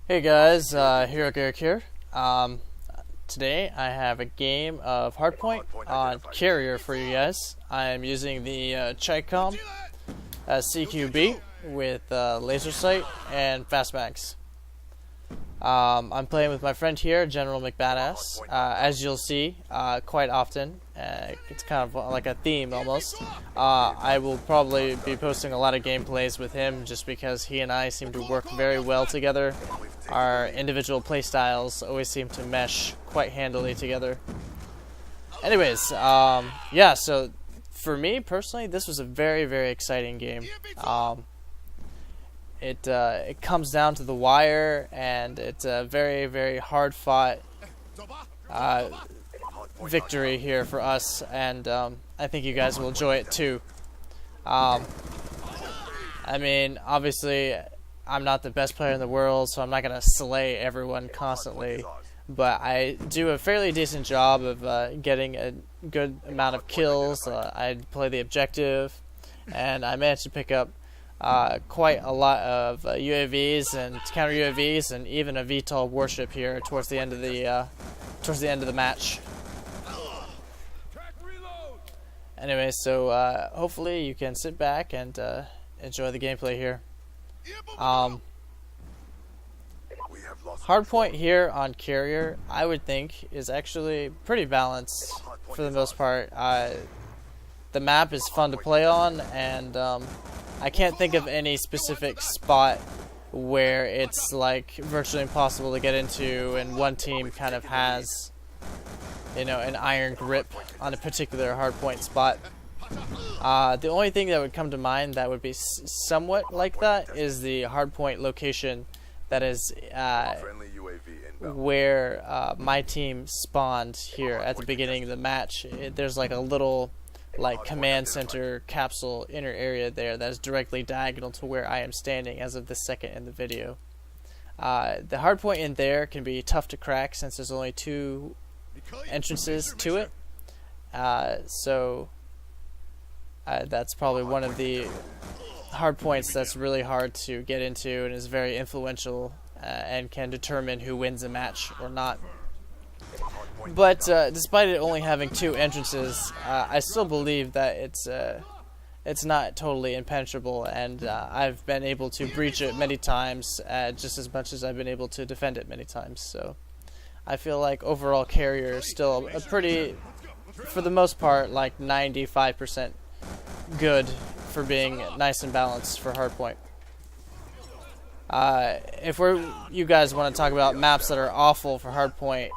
Hey guys, HeroGerik here. Today I have a game of Hardpoint on Carrier for you guys. I am using the Chicom CQB with laser sight and fast mags. I'm playing with my friend here, General McBadass. As you'll see quite often, it's kind of like a theme almost. I will probably be posting a lot of gameplays with him just because he and I seem to work very well together. Our individual playstyles always seem to mesh quite handily together. Anyways, yeah, so for me personally, this was a very, very exciting game. It comes down to the wire, and it's a very, very hard-fought victory here for us, and I think you guys will enjoy it too. I mean, obviously, I'm not the best player in the world, so I'm not going to slay everyone constantly, but I do a fairly decent job of getting a good amount of kills. I play the objective, and I managed to pick up quite a lot of UAVs and counter UAVs, and even a VTOL warship here towards the end of the match. Anyway, so hopefully you can sit back and enjoy the gameplay here. Hardpoint here on Carrier, I would think, is actually pretty balanced for the most part. The map is fun to play on, and I can't think of any specific spot where it's like virtually impossible to get into and one team kind of has, you know, an iron grip on a particular hardpoint spot. The only thing that would come to mind that would be somewhat like that is the hardpoint location that is where my team spawned here at the beginning of the match. There's like a little command center capsule inner area there that is directly diagonal to where I am standing as of the second in the video. The hardpoint in there can be tough to crack since there's only two entrances to it. So that's probably one of the hard points that's really hard to get into and is very influential and can determine who wins a match or not. But despite it only having two entrances, I still believe that it's not totally impenetrable, and I've been able to breach it many times, just as much as I've been able to defend it many times. So I feel like overall Carrier is still a pretty, for the most part, like 95% good for being nice and balanced for hardpoint. If you guys want to talk about maps that are awful for hardpoint,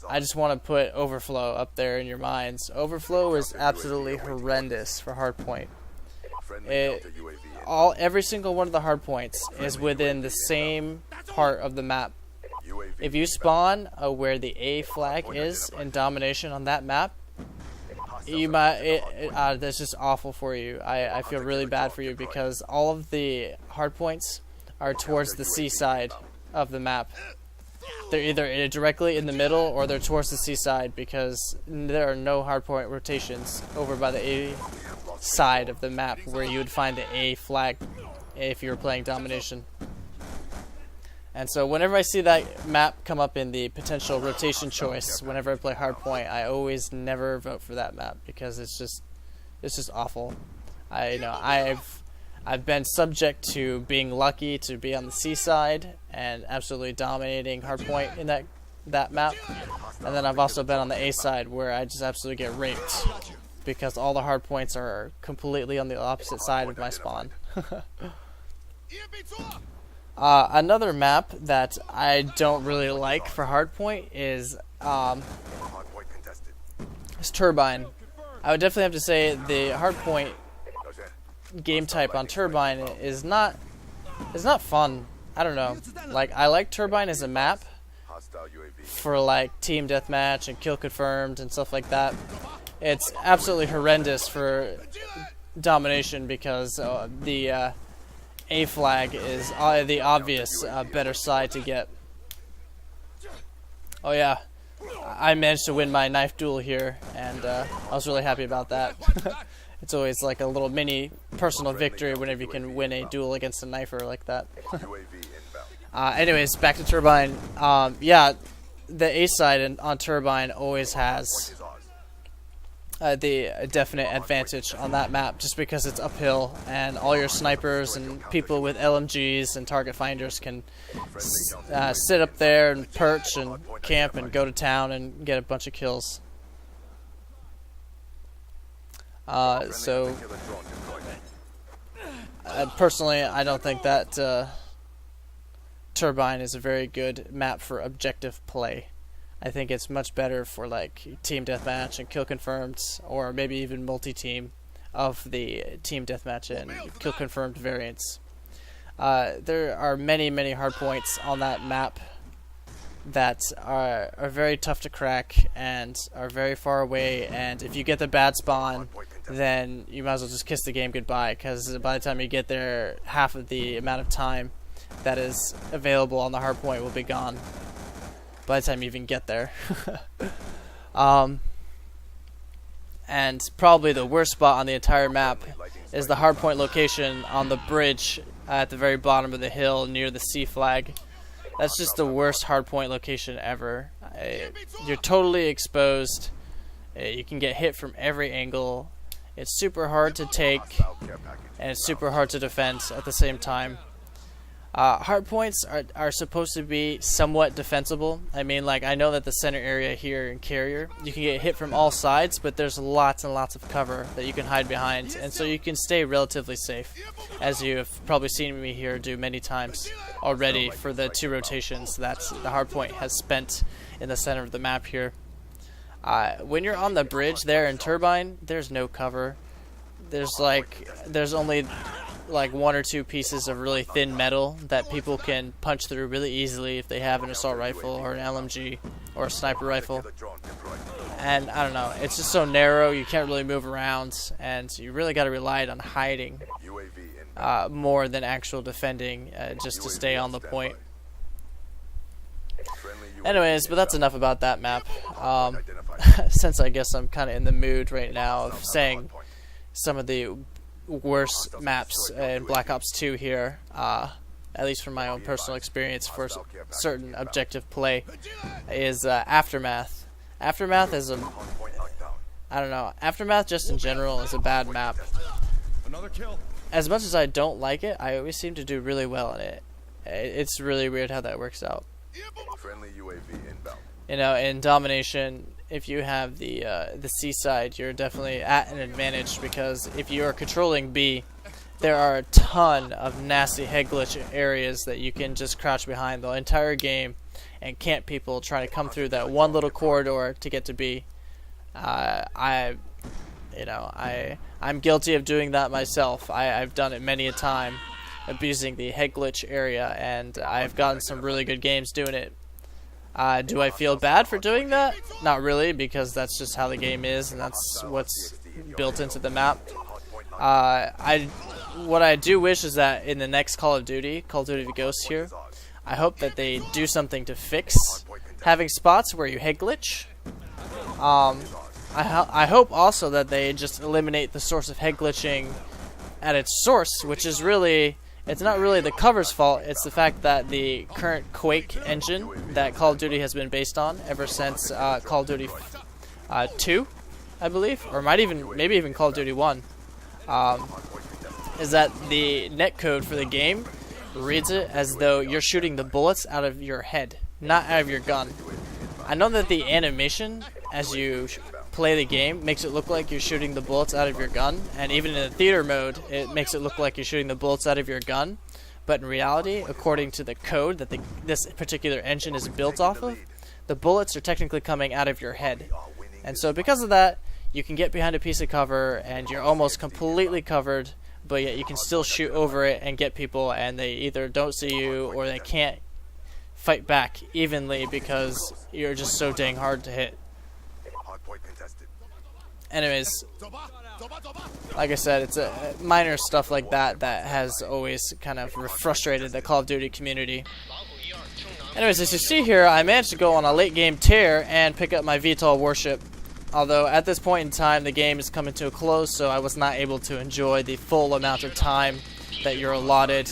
I just want to put Overflow up there in your minds. Overflow is absolutely horrendous for hardpoint. Every single one of the hardpoints is within the same part of the map. If you spawn where the A flag is in domination on that map, that's just awful for you. I feel really bad for you because all of the hardpoints are towards the C side of the map. They're either directly in the middle or they're towards the C side because there are no hardpoint rotations over by the A side of the map where you would find the A flag if you were playing domination. And so whenever I see that map come up in the potential rotation choice, whenever I play hardpoint, I always never vote for that map because it's just awful. I've been subject to being lucky to be on the C side and absolutely dominating hardpoint in that map, and then I've also been on the A side where I just absolutely get raped because all the hardpoints are completely on the opposite side of my spawn. Another map that I don't really like for hardpoint is Turbine. I would definitely have to say the hardpoint game type on Turbine is not fun. I don't know. Like, I like Turbine as a map for like team deathmatch and kill confirmed and stuff like that. It's absolutely horrendous for domination because the A flag is the obvious better side to get. Oh yeah, I managed to win my knife duel here, and I was really happy about that. It's always like a little mini personal victory whenever you can win a duel against a knifer like that. Anyways, back to Turbine. Yeah, the A side on Turbine always has the definite advantage on that map, just because it's uphill and all your snipers and people with LMGs and target finders can sit up there and perch and camp and go to town and get a bunch of kills. Personally, I don't think that Turbine is a very good map for objective play. I think it's much better for like team deathmatch and kill confirmed, or maybe even multi-team of the team deathmatch and kill confirmed variants. There are many hardpoints on that map that are very tough to crack and are very far away, and if you get the bad spawn, then you might as well just kiss the game goodbye, because by the time you get there, half of the amount of time that is available on the hardpoint will be gone by the time you even get there. And probably the worst spot on the entire map is the hardpoint location on the bridge at the very bottom of the hill near the C flag. That's just the worst hardpoint location ever. You're totally exposed. You can get hit from every angle. It's super hard to take, and it's super hard to defend at the same time. Hardpoints are supposed to be somewhat defensible. I mean, like, I know that the center area here in Carrier, you can get hit from all sides, but there's lots and lots of cover that you can hide behind, and so you can stay relatively safe, as you have probably seen me here do many times already for the 2 rotations that the hardpoint has spent in the center of the map here. When you're on the bridge there in Turbine, there's no cover. There's only like 1 or 2 pieces of really thin metal that people can punch through really easily if they have an assault rifle or an LMG or a sniper rifle. And I don't know, it's just so narrow, you can't really move around, and you really got to rely on hiding more than actual defending just to stay on the point. Anyways, but that's enough about that map. Since I guess I'm kind of in the mood right now of saying some of the worst maps in Black Ops 2 here, at least from my own personal experience for certain objective play, is Aftermath. Aftermath is Aftermath just in general is a bad map. As much as I don't like it, I always seem to do really well in it. It's really weird how that works out. You know, in Domination, if you have the C side, you're definitely at an advantage, because if you are controlling B, there are a ton of nasty head glitch areas that you can just crouch behind the entire game and camp people trying to come through that one little corridor to get to B. I'm guilty of doing that myself. I've done it many a time, abusing the head glitch area, and I've gotten some really good games doing it. Do I feel bad for doing that? Not really, because that's just how the game is, and that's what's built into the map. What I do wish is that in the next Call of Duty Ghosts here, I hope that they do something to fix having spots where you head glitch. I hope also that they just eliminate the source of head glitching at its source, which is really... It's not really the cover's fault, it's the fact that the current Quake engine that Call of Duty has been based on ever since Call of Duty 2, I believe, or maybe even Call of Duty 1, is that the netcode for the game reads it as though you're shooting the bullets out of your head, not out of your gun. I know that the animation as you play the game makes it look like you're shooting the bullets out of your gun, and even in the theater mode it makes it look like you're shooting the bullets out of your gun, but in reality, according to the code that this particular engine is built off of, the bullets are technically coming out of your head. And so because of that, you can get behind a piece of cover and you're almost completely covered, but yet you can still shoot over it and get people, and they either don't see you or they can't fight back evenly because you're just so dang hard to hit. Anyways, like I said, it's a minor stuff like that that has always kind of frustrated the Call of Duty community. Anyways, as you see here, I managed to go on a late game tear and pick up my VTOL warship. Although at this point in time the game is coming to a close, so I was not able to enjoy the full amount of time that you're allotted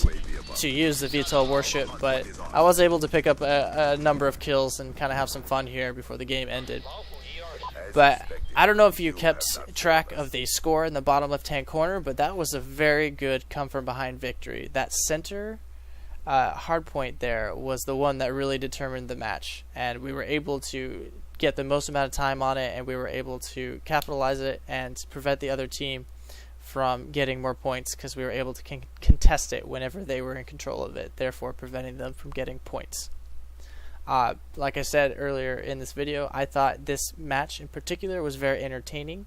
to use the VTOL warship, but I was able to pick up a number of kills and kind of have some fun here before the game ended. But I don't know if you kept track of the score in the bottom left-hand corner, but that was a very good come-from-behind victory. That center hardpoint there was the one that really determined the match, and we were able to get the most amount of time on it, and we were able to capitalize it and prevent the other team from getting more points because we were able to contest it whenever they were in control of it, therefore preventing them from getting points. Like I said earlier in this video, I thought this match in particular was very entertaining.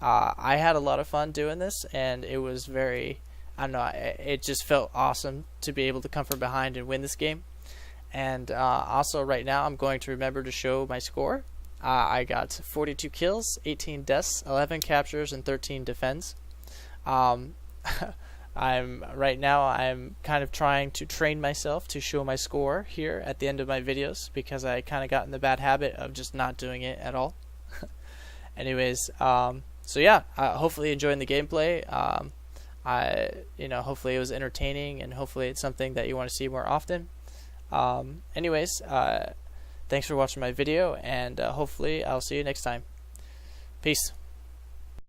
I had a lot of fun doing this, and it was very, I don't know, it just felt awesome to be able to come from behind and win this game. And also right now I'm going to remember to show my score. I got 42 kills, 18 deaths, 11 captures, and 13 defends. Right now I'm kind of trying to train myself to show my score here at the end of my videos, because I kind of got in the bad habit of just not doing it at all. Anyways, so yeah, hopefully enjoying the gameplay. Hopefully it was entertaining, and hopefully it's something that you want to see more often. Anyways, thanks for watching my video, and hopefully I'll see you next time. Peace.